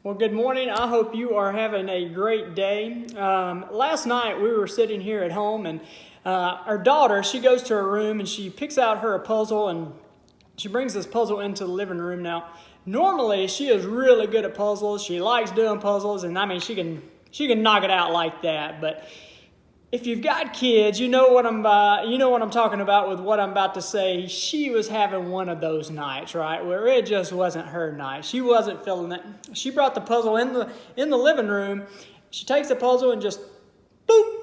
Well, good morning. I hope you are having a great day. Last night we were sitting here at home, and our daughter, she goes to her room and she picks out her a puzzle, and she brings this puzzle into the living room. Now, normally she is really good at puzzles. She likes doing puzzles, and I mean she can knock it out like that. But if you've got kids, you know what I'm talking about with what I'm about to say. She was having one of those nights, right, where it just wasn't her night. She wasn't feeling it. She brought the puzzle in the living room. She takes the puzzle and just boop,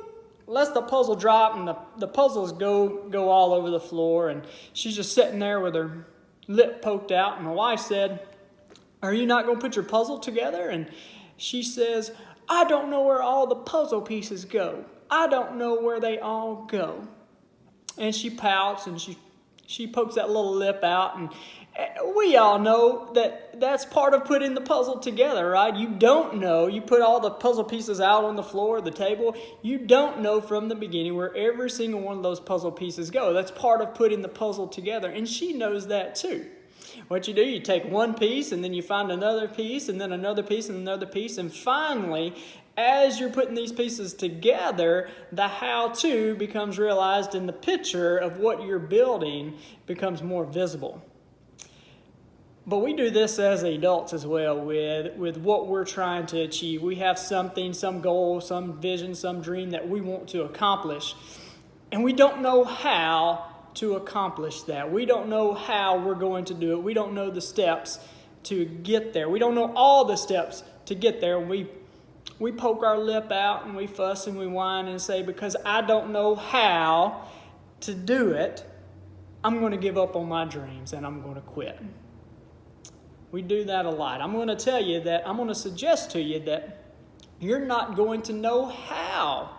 lets the puzzle drop, and the puzzles go all over the floor. And she's just sitting there with her lip poked out. And my wife said, "Are you not going to put your puzzle together?" And she says, "I don't know where all the puzzle pieces go. I don't know where they all go." And she pouts and she pokes that little lip out. And we all know that that's part of putting the puzzle together, right? You don't know. You put all the puzzle pieces out on the floor, the table. You don't know from the beginning where every single one of those puzzle pieces go. That's part of putting the puzzle together. And she knows that too. What you do, you take one piece and then you find another piece and then another piece and another piece. And finally, as you're putting these pieces together, the how-to becomes realized and the picture of what you're building becomes more visible. But we do this as adults as well with what we're trying to achieve. We have something, some goal, some vision, some dream that we want to accomplish. And we don't know how to accomplish that. We don't know how we're going to do it. We don't know the steps to get there. We don't know all the steps to get there. We poke our lip out and we fuss and we whine and say, because I don't know how to do it, I'm going to give up on my dreams and I'm going to quit. We do that a lot. I'm going to suggest to you that you're not going to know how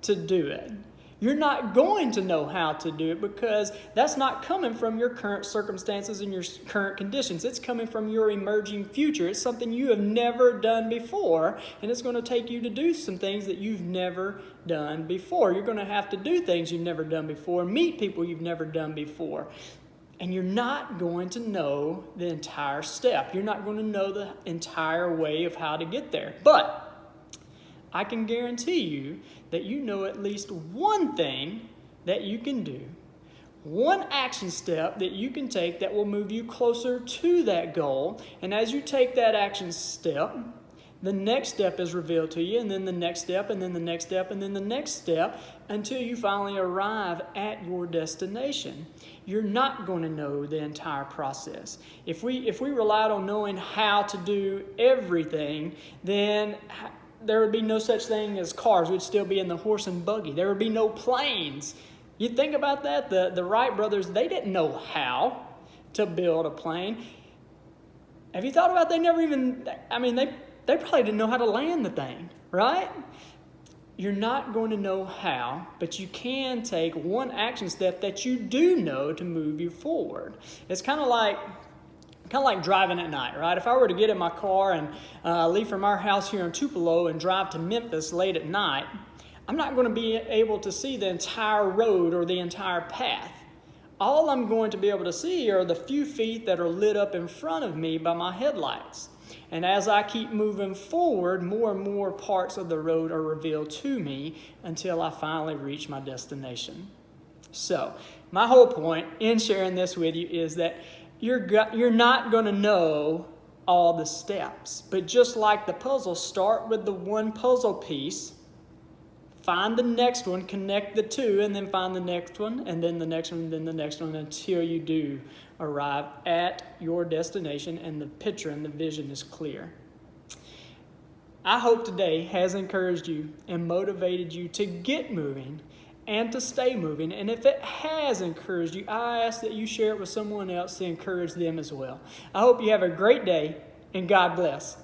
to do it. You're not going to know how to do it because that's not coming from your current circumstances and your current conditions. It's coming from your emerging future. It's something you have never done before, and it's going to take you to do some things that you've never done before. You're going to have to do things you've never done before, meet people you've never done before. And you're not going to know the entire step. You're not going to know the entire way of how to get there. But I can guarantee you that you know at least one thing that you can do, one action step that you can take that will move you closer to that goal. And as you take that action step, the next step is revealed to you, and then the next step, and then the next step, and then the next step, until you finally arrive at your destination. You're not going to know the entire process. If we relied on knowing how to do everything, then there would be no such thing as cars. We'd still be in the horse and buggy. There would be no planes. You think about that? The Wright brothers, they didn't know how to build a plane. Have you thought about they probably didn't know how to land the thing, right? You're not going to know how, but you can take one action step that you do know to move you forward. It's kind of like driving at night, right? If I were to get in my car and leave from our house here in Tupelo and drive to Memphis late at night, I'm not going to be able to see the entire road or the entire path. All I'm going to be able to see are the few feet that are lit up in front of me by my headlights. And as I keep moving forward, more and more parts of the road are revealed to me until I finally reach my destination. So, my whole point in sharing this with you is that you're not going to know all the steps. But just like the puzzle, start with the one puzzle piece, find the next one, connect the two, and then find the next one, and then the next one, and then the next one, until you do arrive at your destination and the picture and the vision is clear. I hope today has encouraged you and motivated you to get moving and to stay moving. And if it has encouraged you, I ask that you share it with someone else to encourage them as well. I hope you have a great day, and God bless.